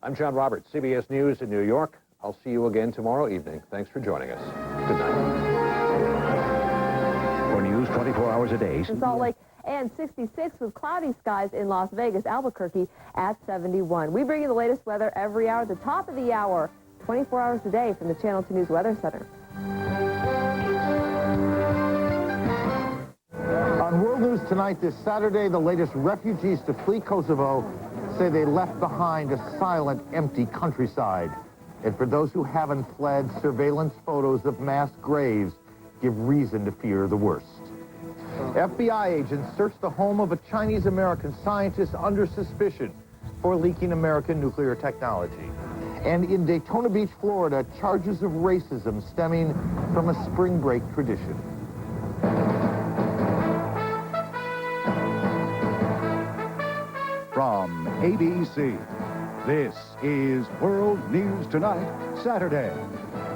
I'm John Roberts, CBS News in New York. I'll see you again tomorrow evening. Thanks for joining us. Good night. For news 24 hours a day. In Salt Lake and 66 with cloudy skies in Las Vegas, Albuquerque at 71. We bring you the latest weather every hour at the top of the hour, 24 hours a day from the Channel 2 News Weather Center. On World News Tonight this Saturday, the latest refugees to flee Kosovo say they left behind a silent, empty countryside. And for those who haven't fled, surveillance photos of mass graves give reason to fear the worst. FBI agents searched the home of a Chinese-American scientist under suspicion for leaking American nuclear technology. And in Daytona Beach, Florida, charges of racism stemming from a spring break tradition. From ABC, this is World News Tonight, Saturday.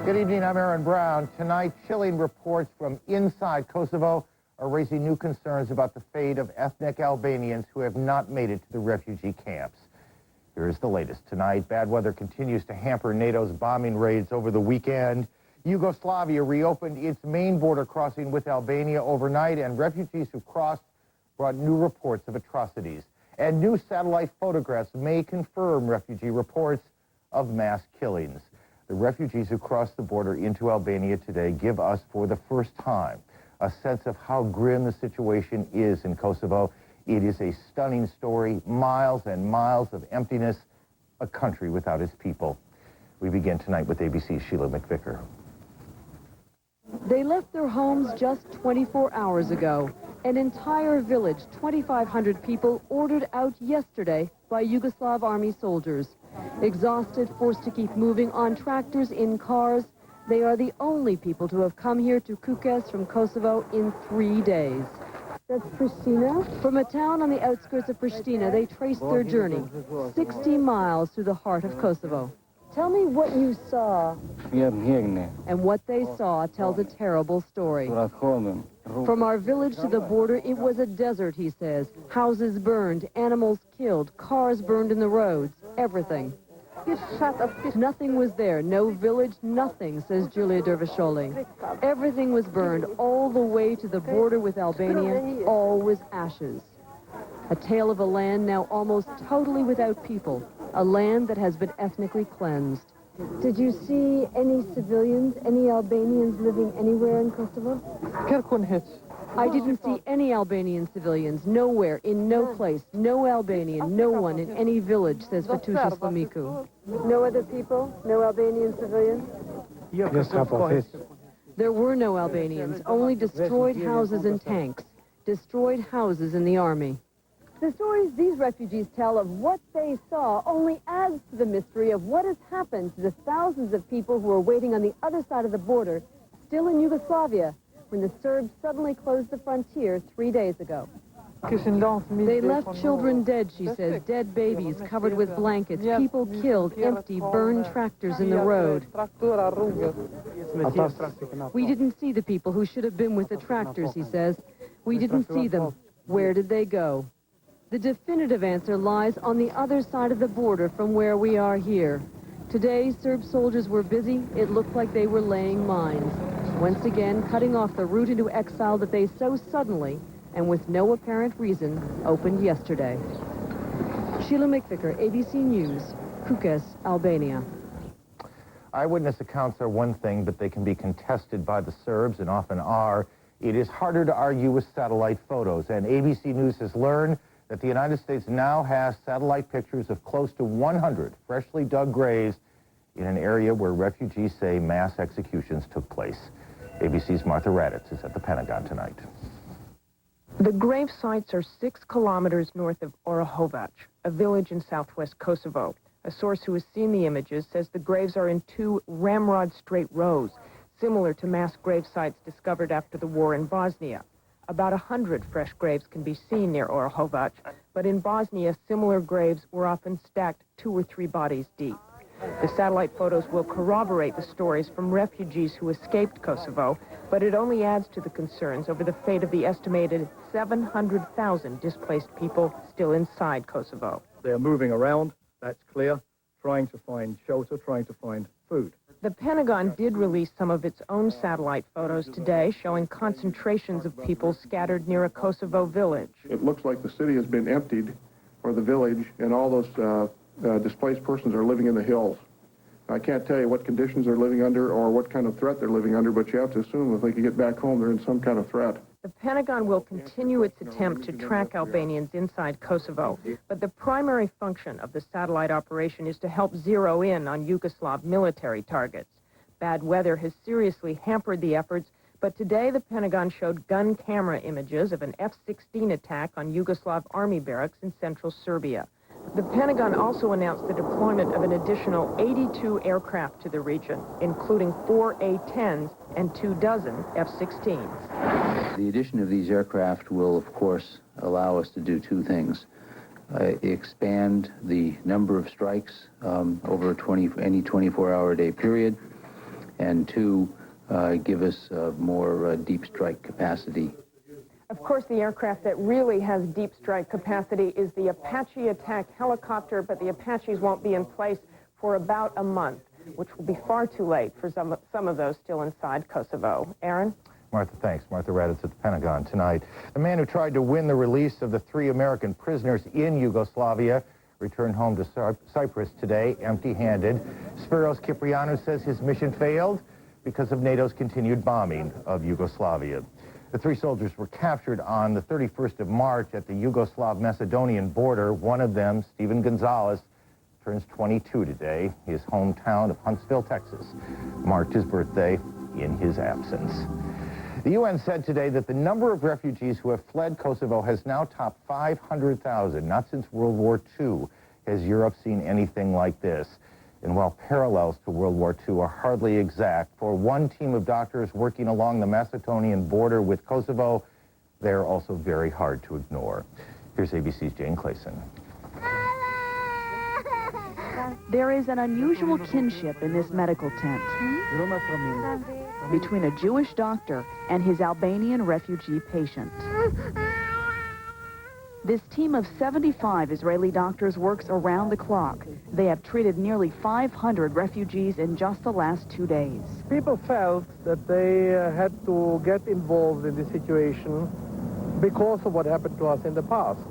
Good evening, I'm Aaron Brown. Tonight, chilling reports from inside Kosovo are raising new concerns about the fate of ethnic Albanians who have not made it to the refugee camps. Here is the latest. Tonight, bad weather continues to hamper NATO's bombing raids over the weekend. Yugoslavia reopened its main border crossing with Albania overnight, and refugees who crossed brought new reports of atrocities. And new satellite photographs may confirm refugee reports of mass killings. The refugees who crossed the border into Albania today give us, for the first time, a sense of how grim the situation is in Kosovo. It is a stunning story, miles and miles of emptiness, a country without its people. We begin tonight with ABC's Sheila McVicker. They left their homes just 24 hours ago. An entire village, 2,500 people, ordered out yesterday by Yugoslav army soldiers. Exhausted, forced to keep moving on tractors, in cars, they are the only people to have come here to Kukës from Kosovo in 3 days. That's Pristina? From a town on the outskirts of Pristina, they traced their journey, 60 miles through the heart of Kosovo. Tell me what you saw. And what they saw tells a terrible story. From our village to the border, it was a desert, he says. Houses burned, animals killed, cars burned in the roads, everything. Nothing was there, no village, nothing, says Julia Dervisholi. Everything was burned all the way to the border with Albania, all was ashes. A tale of a land now almost totally without people, a land that has been ethnically cleansed. Did you see any civilians, any Albanians living anywhere in Kosovo? I didn't see any Albanian civilians, nowhere, in no place, no Albanian, no one in any village, says Vatuša Slamiku. No other people? No Albanian civilians? There were no Albanians, only destroyed houses and tanks, destroyed houses in the army. The stories these refugees tell of what they saw only adds to the mystery of what has happened to the thousands of people who are waiting on the other side of the border, still in Yugoslavia, when the Serbs suddenly closed the frontier 3 days ago. They left children dead, she says, dead babies covered with blankets, people killed, empty, burned tractors in the road. We didn't see the people who should have been with the tractors, he says. We didn't see them. Where did they go? The definitive answer lies on the other side of the border from where we are here. Today, Serb soldiers were busy. It looked like they were laying mines. Once again, cutting off the route into exile that they so suddenly, and with no apparent reason, opened yesterday. Sheila McVicker, ABC News, Kukës, Albania. Eyewitness accounts are one thing, but they can be contested by the Serbs, and often are. It is harder to argue with satellite photos, and ABC News has learned that the United States now has satellite pictures of close to 100 freshly dug graves in an area where refugees say mass executions took place. ABC's Martha Raddatz is at the Pentagon tonight. The grave sites are 6 kilometers north of Orahovac, a village in southwest Kosovo. A source who has seen the images says the graves are in 2 ramrod straight rows, similar to mass grave sites discovered after the war in Bosnia. About 100 fresh graves can be seen near Orahovac, but in Bosnia, similar graves were often stacked 2 or 3 bodies deep. The satellite photos will corroborate the stories from refugees who escaped Kosovo, but it only adds to the concerns over the fate of the estimated 700,000 displaced people still inside Kosovo. They're moving around, that's clear. trying to find shelter, trying to find food. The Pentagon did release some of its own satellite photos today showing concentrations of people scattered near a Kosovo village. It looks like the city has been emptied, or the village, and all those displaced persons are living in the hills. I can't tell you what conditions they're living under or what kind of threat they're living under, but you have to assume if they can get back home, they're in some kind of threat. The Pentagon will continue its attempt to track Albanians inside Kosovo, but the primary function of the satellite operation is to help zero in on Yugoslav military targets. Bad weather has seriously hampered the efforts, but today the Pentagon showed gun camera images of an F-16 attack on Yugoslav army barracks in central Serbia. The Pentagon also announced the deployment of an additional 82 aircraft to the region, including 4 A-10s and 24 F-16s. The addition of these aircraft will, of course, allow us to do two things. Expand the number of strikes over any 24-hour-a-day period, and two, give us more deep strike capacity. Of course, the aircraft that really has deep strike capacity is the Apache attack helicopter, but the Apaches won't be in place for about a month, which will be far too late for some of those still inside Kosovo. Aaron? Martha, thanks. Martha Raddatz at the Pentagon tonight. The man who tried to win the release of the 3 American prisoners in Yugoslavia returned home to Cyprus today empty-handed. Spiros Kyprianou says his mission failed because of NATO's continued bombing of Yugoslavia. The 3 soldiers were captured on the 31st of March at the Yugoslav-Macedonian border. One of them, Stephen Gonzalez, turns 22 today. His hometown of Huntsville, Texas, marked his birthday in his absence. The UN said today that the number of refugees who have fled Kosovo has now topped 500,000. Not since World War II has Europe seen anything like this. And while parallels to World War II are hardly exact, for one team of doctors working along the Macedonian border with Kosovo, they are also very hard to ignore. Here's ABC's Jane Clayson. There is an unusual kinship in this medical tent between a Jewish doctor and his Albanian refugee patient. This team of 75 Israeli doctors works around the clock. They have treated nearly 500 refugees in just the last 2 days. People felt that they had to get involved in this situation because of what happened to us in the past.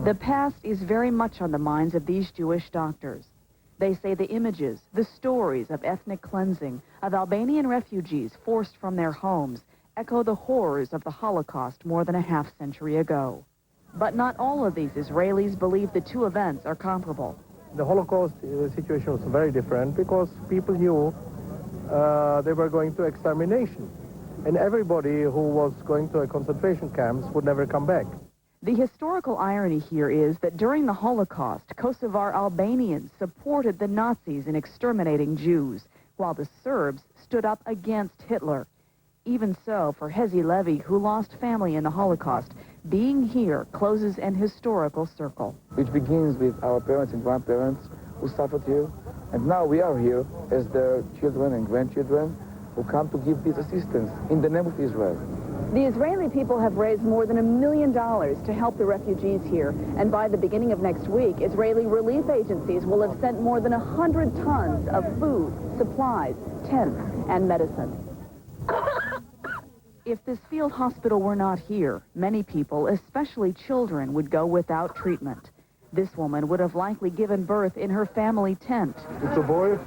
The past is very much on the minds of these Jewish doctors. They say the images, the stories of ethnic cleansing, of Albanian refugees forced from their homes, echo the horrors of the Holocaust more than a half-century ago. But not all of these Israelis believe the two events are comparable. The Holocaust situation was very different because people knew they were going to extermination. And everybody who was going to a concentration camps would never come back. The historical irony here is that during the Holocaust, Kosovar Albanians supported the Nazis in exterminating Jews, while the Serbs stood up against Hitler. Even so, for Hezi Levy, who lost family in the Holocaust, being here closes an historical circle. Which begins with our parents and grandparents who suffered here, and now we are here as their children and grandchildren who come to give this assistance in the name of Israel. The Israeli people have raised more than $1 million to help the refugees here, and by the beginning of next week, Israeli relief agencies will have sent more than 100 tons of food, supplies, tents, and medicine. If this field hospital were not here, many people, especially children, would go without treatment. This woman would have likely given birth in her family tent. It's a boy.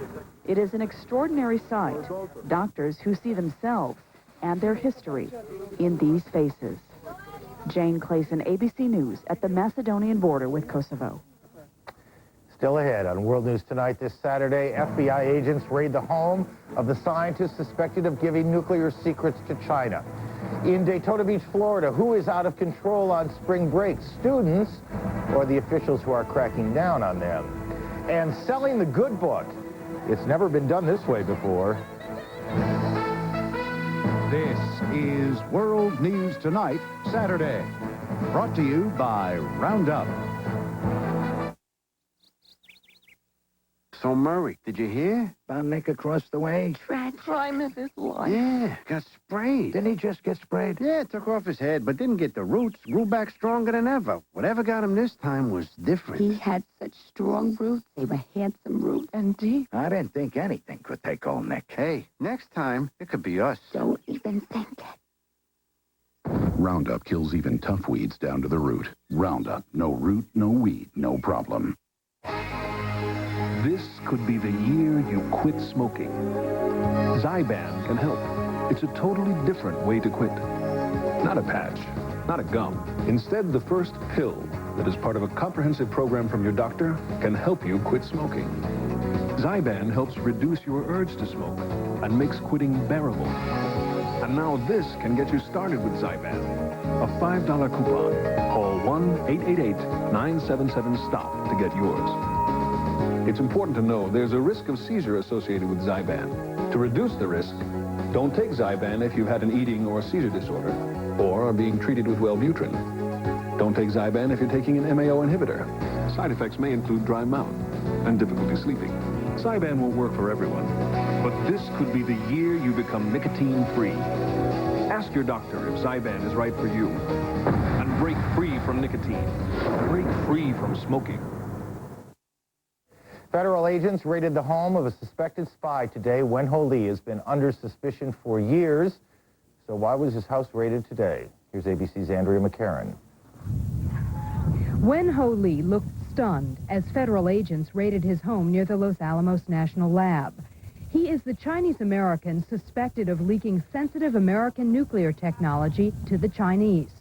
It is an extraordinary sight. Doctors who see themselves and their history in these faces. Jane Clayson, ABC News, at the Macedonian border with Kosovo. Still ahead on World News Tonight this Saturday, FBI agents raid the home of the scientist suspected of giving nuclear secrets to China. In Daytona Beach, Florida, who is out of control on spring break, students or the officials who are cracking down on them? And selling the good book. It's never been done this way before. This is World News Tonight, Saturday. Brought to you by Roundup. Also, Murray, did you hear? About Nick across the way? Crime of his life. Yeah, got sprayed. Didn't he just get sprayed? Yeah, took off his head, but didn't get the roots. Grew back stronger than ever. Whatever got him this time was different. He had such strong roots. They were handsome roots. And deep. I didn't think anything could take old Nick. Hey, next time, it could be us. Don't even think it. Roundup kills even tough weeds down to the root. Roundup, no root, no weed, no problem. This could be the year you quit smoking. Zyban can help. It's a totally different way to quit. Not a patch, not a gum. Instead, the first pill that is part of a comprehensive program from your doctor can help you quit smoking. Zyban helps reduce your urge to smoke and makes quitting bearable. And now this can get you started with Zyban. A $5 coupon. Call 1-888-977-STOP to get yours. It's important to know there's a risk of seizure associated with Zyban. To reduce the risk, don't take Zyban if you've had an eating or seizure disorder or are being treated with Wellbutrin. Don't take Zyban if you're taking an MAO inhibitor. Side effects may include dry mouth and difficulty sleeping. Zyban won't work for everyone, but this could be the year you become nicotine-free. Ask your doctor if Zyban is right for you. And break free from nicotine. Break free from smoking. Federal agents raided the home of a suspected spy today. Wen-Ho Lee has been under suspicion for years. So why was his house raided today? Here's ABC's Andrea McCarran. Wen-Ho Lee looked stunned as federal agents raided his home near the Los Alamos National Lab. He is the Chinese-American suspected of leaking sensitive American nuclear technology to the Chinese.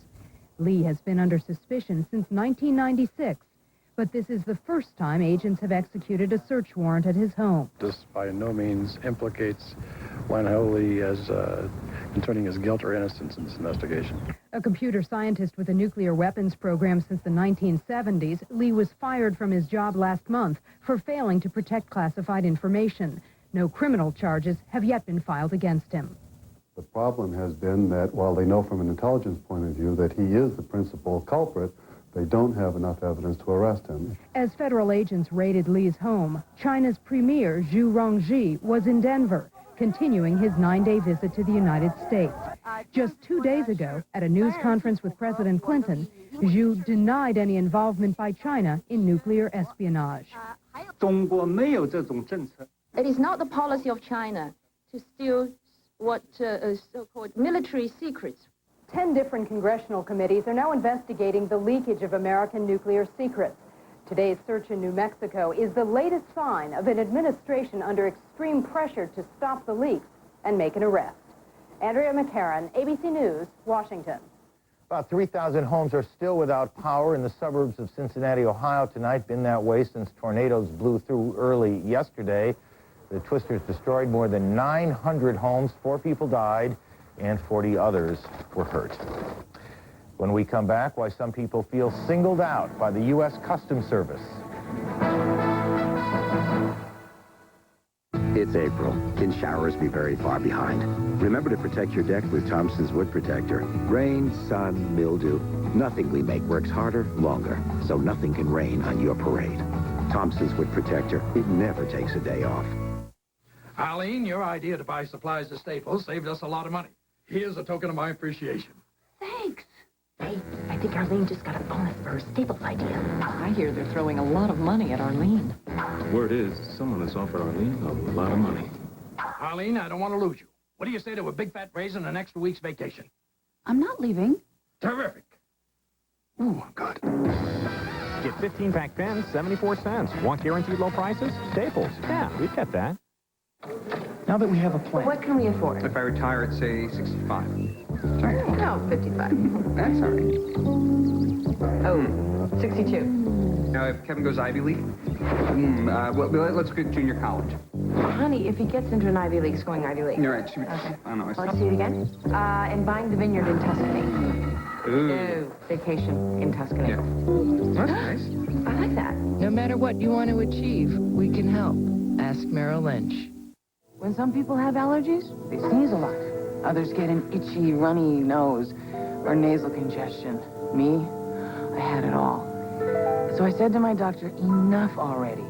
Lee has been under suspicion since 1996. But this is the first time agents have executed a search warrant at his home. This by no means implicates Wen-Ho Lee as concerning his guilt or innocence in this investigation. A computer scientist with a nuclear weapons program since the 1970s, Lee was fired from his job last month for failing to protect classified information. No criminal charges have yet been filed against him. The problem has been that while they know from an intelligence point of view that he is the principal culprit, they don't have enough evidence to arrest him. As federal agents raided Lee's home, China's Premier Zhu Rongji was in Denver, continuing his 9-day visit to the United States. Just 2 days ago, at a news conference with President Clinton, Zhu denied any involvement by China in nuclear espionage. It is not the policy of China to steal what so-called military secrets. 10 different congressional committees are now investigating the leakage of American nuclear secrets. Today's search in New Mexico is the latest sign of an administration under extreme pressure to stop the leaks and make an arrest. Andrea McCarran, ABC News, Washington. About 3,000 homes are still without power in the suburbs of Cincinnati, Ohio tonight. Been that way since tornadoes blew through early yesterday. The twisters destroyed more than 900 homes. 4 people died and 40 others were hurt. When we come back, why some people feel singled out by the U.S. Customs Service. It's April. Can showers be very far behind? Remember to protect your deck with Thompson's Wood Protector. Rain, sun, mildew, nothing we make works harder, longer, so nothing can rain on your parade. Thompson's Wood Protector, it never takes a day off. Eileen, your idea to buy supplies at Staples saved us a lot of money. Here's a token of my appreciation. Thanks. Hey, I think Arlene just got a bonus for her Staples idea. I hear they're throwing a lot of money at Arlene. Word is, someone has offered Arlene a lot of money. Eileen, I don't want to lose you. What do you say to a big fat raise in the next week's vacation? I'm not leaving. Terrific. Ooh, good. Get 15-pack pens, 74 cents. Want guaranteed low prices? Staples. Yeah, we get that. Now that we have a plan. What can we afford? If I retire at, say, 65. No, 55. That's all right. Oh, 62. Now, if Kevin goes Ivy League, let's go junior college. Honey, if he gets into an Ivy League, he's going Ivy League. You're right. Okay. I don't know. Let's see it again. And buying the vineyard in Tuscany. Ooh. Vacation in Tuscany. Yeah. That's nice. I like that. No matter what you want to achieve, we can help. Ask Merrill Lynch. When some people have allergies, they sneeze a lot. Others get an itchy, runny nose or nasal congestion. Me, I had it all. So I said to my doctor, enough already.